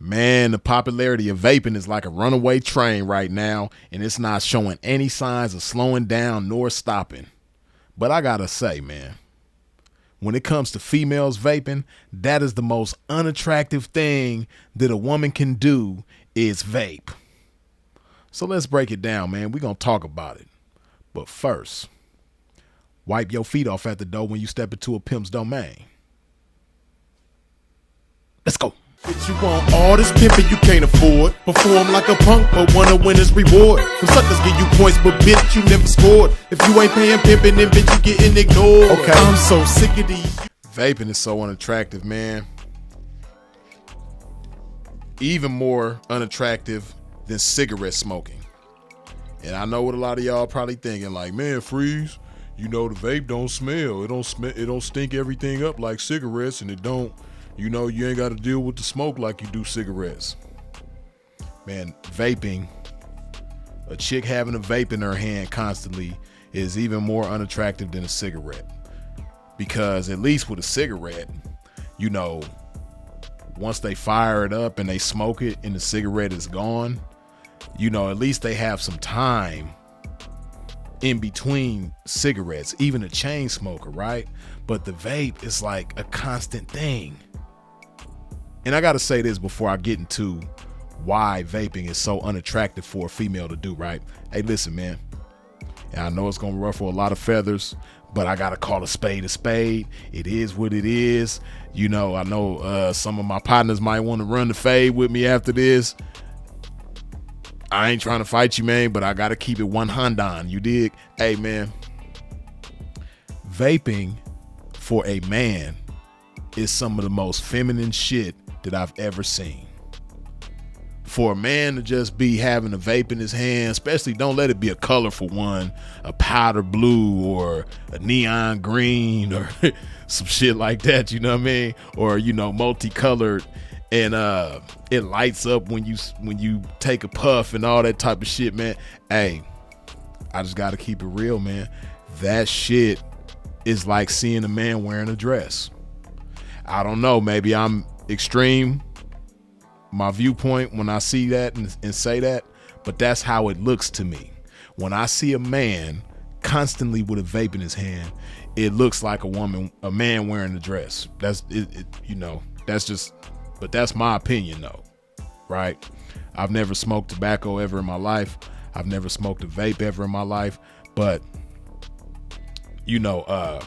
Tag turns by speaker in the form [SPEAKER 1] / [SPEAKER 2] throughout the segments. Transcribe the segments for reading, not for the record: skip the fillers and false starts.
[SPEAKER 1] Man, the popularity of vaping is like a runaway train right now, and it's not showing any signs of slowing down nor stopping. But I gotta say, man, when it comes to females vaping, that is the most unattractive thing that a woman can do is vape. So let's break it down, man. We're gonna talk about it. But first, wipe your feet off at the door when you step into a pimp's domain. Let's go.
[SPEAKER 2] Bitch, you want all this pimpin' you can't afford. Perform like a punk, but want a winner's reward. Some suckers give you points, but bitch, you never scored. If you ain't paying pimpin', then bitch, you getting ignored.
[SPEAKER 1] Okay.
[SPEAKER 2] I'm so sick of these.
[SPEAKER 1] Vaping is so unattractive, man. Even more unattractive than cigarette smoking. And I know what a lot of y'all probably thinking, like, man, Freeze, you know the vape don't smell. It don't stink everything up like cigarettes, and it don't. You know, you ain't got to deal with the smoke like you do cigarettes. Man, vaping, a chick having a vape in her hand constantly is even more unattractive than a cigarette. Because at least with a cigarette, you know, once they fire it up and they smoke it and the cigarette is gone, you know, at least they have some time in between cigarettes, even a chain smoker, right? But the vape is like a constant thing. And I got to say this before I get into why vaping is so unattractive for a female to do, right? Hey, listen, man. And I know it's going to ruffle a lot of feathers, but I got to call a spade a spade. It is what it is. You know, I know some of my partners might want to run the fade with me after this. I ain't trying to fight you, man, but I got to keep it 100. You dig? Hey, man. Vaping for a man is some of the most feminine shit that I've ever seen. For a man to just be having a vape in his hand, especially don't let it be a colorful one, a powder blue or a neon green or some shit like that, you know what I mean? Or, you know, multicolored, and it lights up when you take a puff and all that type of shit, man. Hey, I just gotta keep it real, man. That shit is like seeing a man wearing a dress. I don't know, maybe I'm extreme, my viewpoint when I see that and say that, but that's how it looks to me. When I see a man constantly with a vape in his hand, it looks like a man wearing a dress. That's it, you know, that's just, but that's my opinion though, right? I've never smoked tobacco ever in my life. I've never smoked a vape ever in my life, but you know,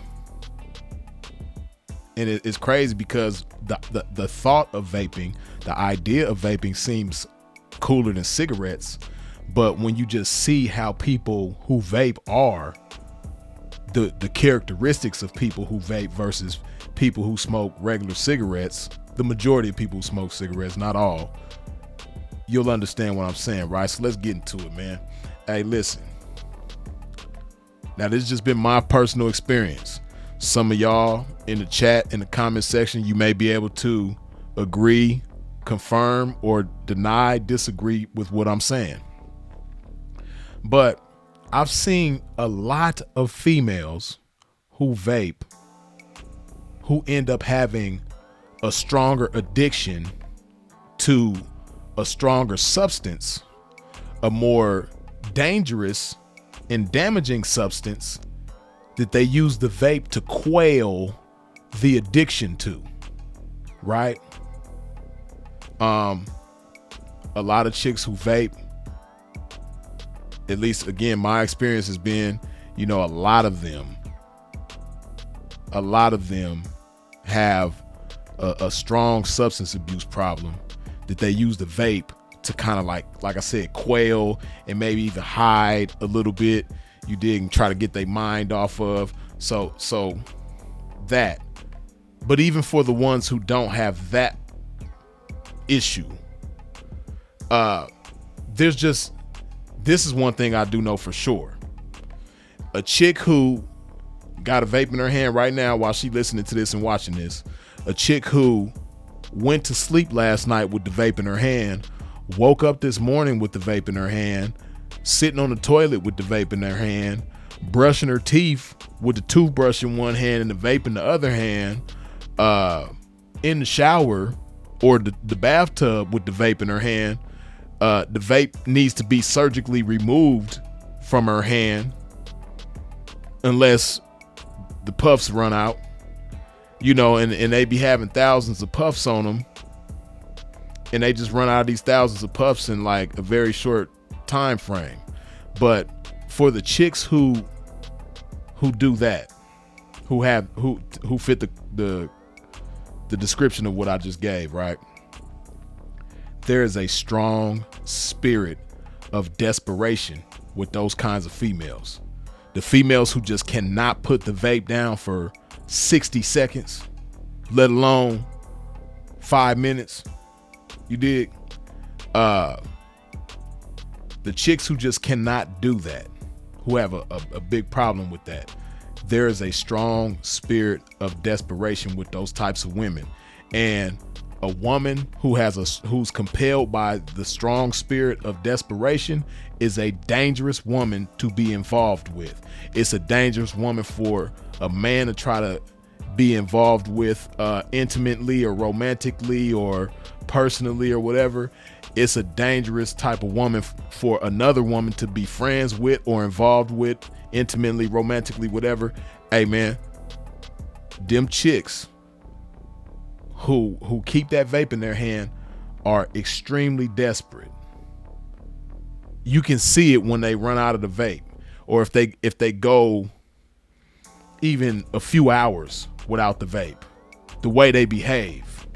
[SPEAKER 1] and it's crazy because the thought of vaping, the idea of vaping seems cooler than cigarettes. But when you just see how people who vape are, the characteristics of people who vape versus people who smoke regular cigarettes, the majority of people who smoke cigarettes, not all, you'll understand what I'm saying, right? So let's get into it, man. Hey, listen. Now, this has just been my personal experience. Some of y'all in the chat, in the comment section, you may be able to agree, confirm, or deny, disagree with what I'm saying. But I've seen a lot of females who vape who end up having a stronger addiction to a stronger substance, a more dangerous and damaging substance that they use the vape to quell the addiction to, right? A lot of chicks who vape, at least again, my experience has been, you know, a lot of them have a strong substance abuse problem that they use the vape to kind of like I said, quell and maybe even hide a little bit. You dig, and try to get their mind off of. So that. But even for the ones who don't have that issue, this is one thing I do know for sure. A chick who got a vape in her hand right now while she listening to this and watching this, a chick who went to sleep last night with the vape in her hand, woke up this morning with the vape in her hand, sitting on the toilet with the vape in her hand, brushing her teeth with the toothbrush in one hand and the vape in the other hand, in the shower, or the bathtub with the vape in her hand, the vape needs to be surgically removed from her hand unless the puffs run out, and they be having thousands of puffs on them, and they just run out of these thousands of puffs in like a very short time frame. But for the chicks who do that, who fit the description of what I just gave, right? There is a strong spirit of desperation with those kinds of females. The females who just cannot put the vape down for 60 seconds, let alone 5 minutes. You dig? The chicks who just cannot do that, who have a big problem with that. There is a strong spirit of desperation with those types of women. And a woman who's compelled by the strong spirit of desperation is a dangerous woman to be involved with. It's a dangerous woman for a man to try to be involved with intimately or romantically or personally or whatever. It's a dangerous type of woman for another woman to be friends with or involved with intimately, romantically, whatever. Hey man, them chicks who keep that vape in their hand are extremely desperate. You can see it when they run out of the vape, or if they go even a few hours without the vape, the way they behave.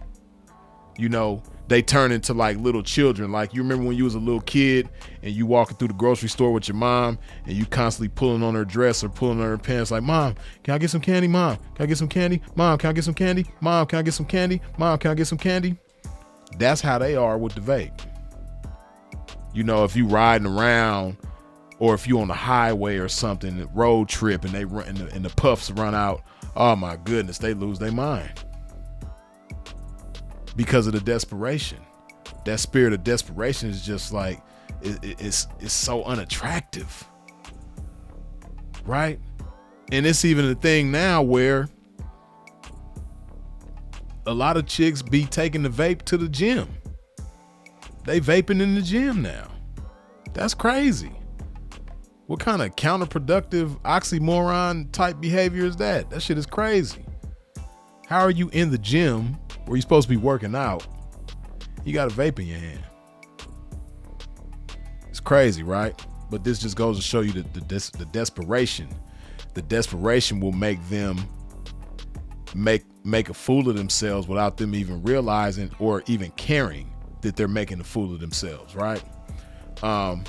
[SPEAKER 1] They turn into like little children. Like, you remember when you was a little kid and you walking through the grocery store with your mom and you constantly pulling on her dress or pulling on her pants like, Mom, can I get some candy? Mom, can I get some candy? Mom, can I get some candy? Mom, can I get some candy? Mom, can I get some candy? That's how they are with the vape. If you riding around or if you on the highway or something, road trip, and they run and the puffs run out, oh my goodness, they lose their mind. Because of the desperation. That spirit of desperation is just like, it's so unattractive, right? And it's even a thing now where a lot of chicks be taking the vape to the gym. They vaping in the gym now. That's crazy. What kind of counterproductive oxymoron type behavior is that? That shit is crazy. How are you in the gym where you're supposed to be working out? You got a vape in your hand. It's crazy, right? But this just goes to show you the desperation. The desperation will make them make a fool of themselves without them even realizing or even caring that they're making a fool of themselves, right? But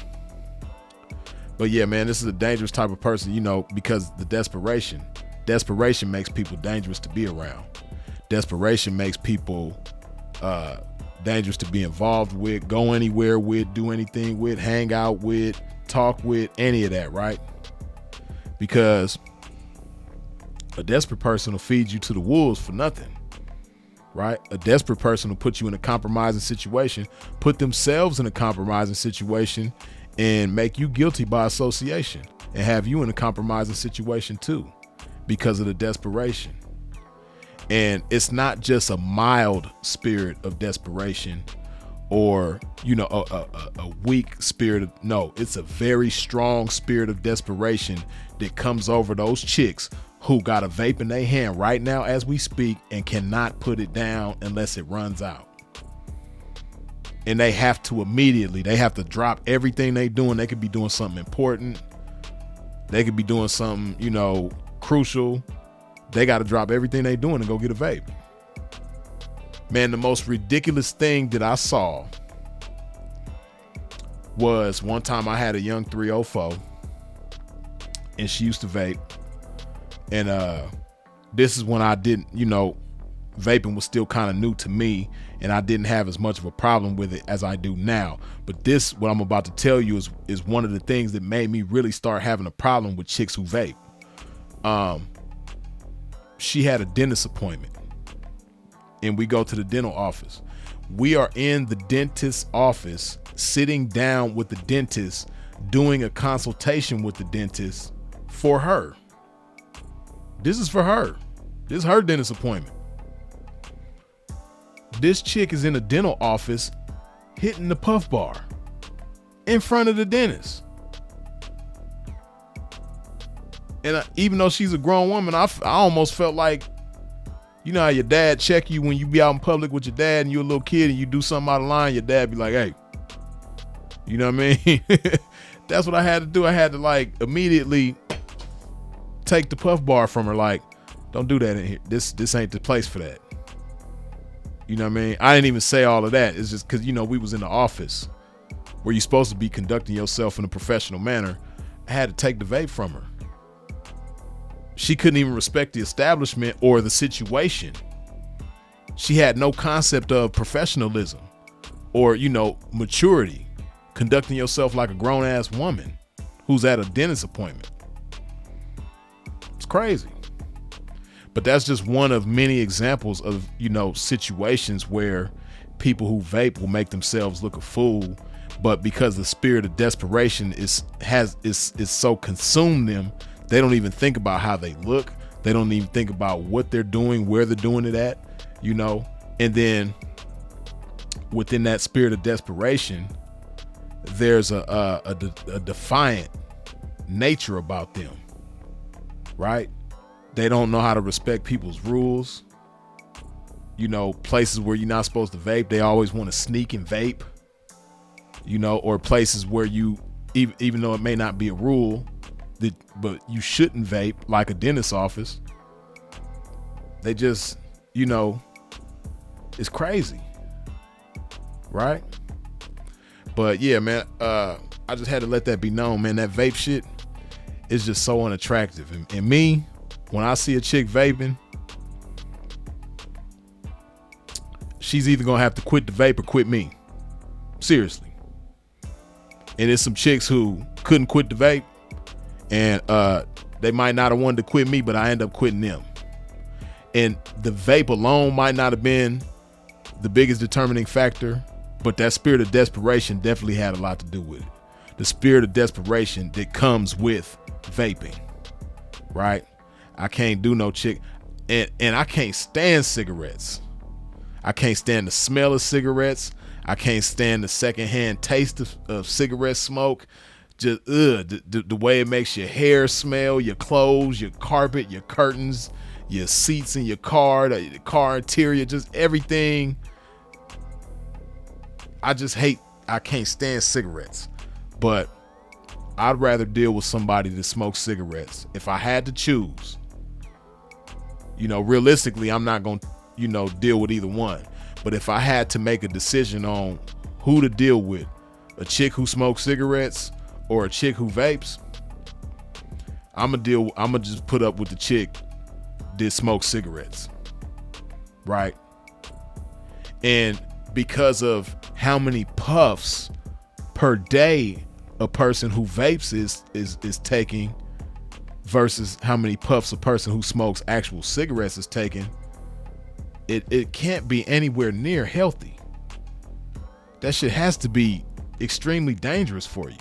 [SPEAKER 1] yeah, man, this is a dangerous type of person, because the desperation makes people dangerous to be around. Desperation makes people dangerous to be involved with, go anywhere with, do anything with, hang out with, talk with, any of that, right? Because a desperate person will feed you to the wolves for nothing, right? A desperate person will put you in a compromising situation, put themselves in a compromising situation, and make you guilty by association and have you in a compromising situation too because of the desperation. And it's not just a mild spirit of desperation or, a weak spirit. No, it's a very strong spirit of desperation that comes over those chicks who got a vape in their hand right now as we speak and cannot put it down unless it runs out. And they have to drop everything they doing. They could be doing something important. They could be doing something, crucial. They got to drop everything they doing and go get a vape. Man, the most ridiculous thing that I saw was one time I had a young 304 and she used to vape. And this is when I didn't, vaping was still kind of new to me and I didn't have as much of a problem with it as I do now. But this, what I'm about to tell you is one of the things that made me really start having a problem with chicks who vape. She had a dentist appointment and we go to the dental office. We are in the dentist's office, sitting down with the dentist, doing a consultation with the dentist for her. This is for her. This is her dentist appointment. This chick is in a dental office hitting the puff bar in front of the dentist. And even though she's a grown woman, I almost felt like, you know how your dad check you when you be out in public with your dad and you're a little kid and you do something out of line, your dad be like, hey, you know what I mean? That's what I had to do. I had to like immediately take the puff bar from her. Like, don't do that in here. This ain't the place for that. You know what I mean? I didn't even say all of that. It's just because, you know, we was in the office where you're supposed to be conducting yourself in a professional manner. I had to take the vape from her. She couldn't even respect the establishment or the situation. She had no concept of professionalism or, you know, maturity, conducting yourself like a grown ass woman who's at a dentist appointment. It's crazy. But that's just one of many examples of, you know, situations where people who vape will make themselves look a fool, but because the spirit of desperation is so consumed them, they don't even think about how they look. They don't even think about what they're doing, where they're doing it at, you know. And then within that spirit of desperation, there's a defiant nature about them, right? They don't know how to respect people's rules. You know, places where you're not supposed to vape, they always want to sneak and vape, you know, or places where you, even though it may not be a rule, but you shouldn't vape, like a dentist's office. They just, you know, it's crazy, right? But yeah, man, I just had to let that be known, man. That vape shit is just so unattractive. And me, when I see a chick vaping, she's either gonna have to quit the vape or quit me. Seriously. And there's some chicks who couldn't quit the vape, and they might not have wanted to quit me, but I end up quitting them. And the vape alone might not have been the biggest determining factor, but that spirit of desperation definitely had a lot to do with it. The spirit of desperation that comes with vaping, right? I can't do no chick, and I can't stand cigarettes. I can't stand the smell of cigarettes. I can't stand the secondhand taste of cigarette smoke. Just the way it makes your hair smell, your clothes, your carpet, your curtains, your seats in your car, the car interior, just everything. I can't stand cigarettes, but I'd rather deal with somebody that smokes cigarettes. If I had to choose, you know, realistically, I'm not going to, you know, deal with either one. But if I had to make a decision on who to deal with, a chick who smokes cigarettes or a chick who vapes, I'm gonna just put up with the chick that smokes cigarettes, right? And because of how many puffs per day a person who vapes is taking versus how many puffs a person who smokes actual cigarettes is taking, it can't be anywhere near healthy. That shit has to be extremely dangerous for you.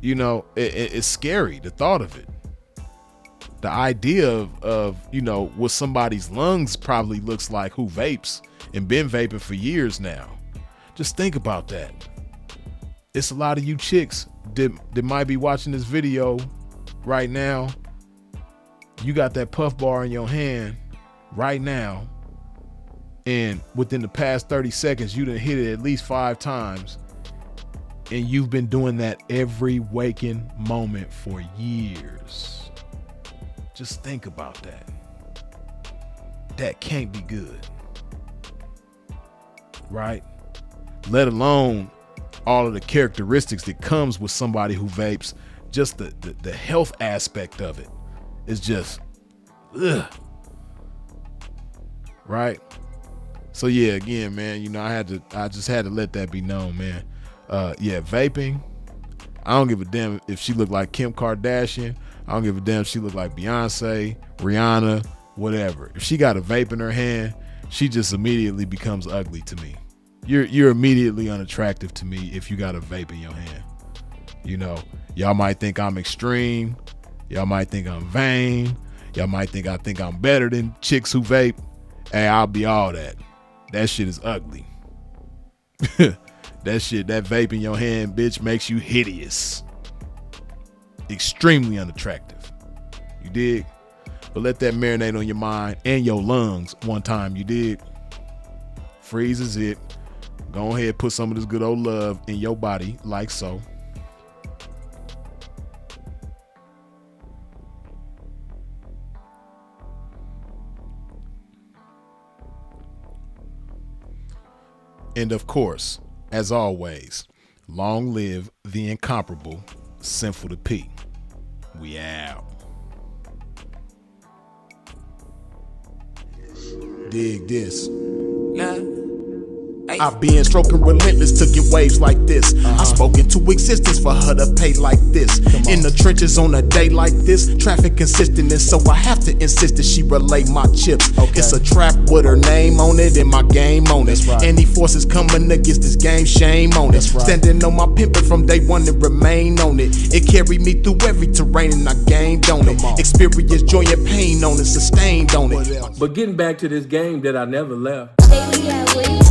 [SPEAKER 1] You know, it's scary, the thought of it. The idea of, you know, what somebody's lungs probably looks like who vapes and been vaping for years now. Just think about that. It's a lot of you chicks that might be watching this video right now. You got that puff bar in your hand right now, and within the past 30 seconds, you done hit it at least 5 times, and you've been doing that every waking moment for years. Just think about that. That can't be good, right? Let alone all of the characteristics that comes with somebody who vapes. Just the health aspect of it is just, ugh. Right? So yeah, again, man, you know, I just had to let that be known, man. Yeah, vaping, I don't give a damn if she look like Kim Kardashian. I don't give a damn if she look like Beyonce, Rihanna, whatever. If she got a vape in her hand, she just immediately becomes ugly to me. You're immediately unattractive to me if you got a vape in your hand. You know, y'all might think I'm extreme. Y'all might think I'm vain. Y'all might think I think I'm better than chicks who vape. Hey, I'll be all that. That shit is ugly. That shit, that vape in your hand, bitch, makes you hideous. Extremely unattractive. You dig? But let that marinate on your mind and your lungs one time, you dig? Freezes it. Go ahead, put some of this good old love in your body, like so. And of course, as always, long live the incomparable Sinful to P. We out. Dig this.
[SPEAKER 3] Yeah.
[SPEAKER 2] I've been stroking relentless to get waves like this. I spoke into existence for her to pay like this. In the trenches on a day like this, traffic consistent, and so I have to insist that she relay my chips. It's a trap with her name on it and my game on it. Any forces coming against this game, shame on it. Standing on my pimpin' from day one and remain on it. It carried me through every terrain and I gained on it. Experience joy and pain on it, sustained on it.
[SPEAKER 3] But getting back to this game that I never left.
[SPEAKER 4] Baby, yeah,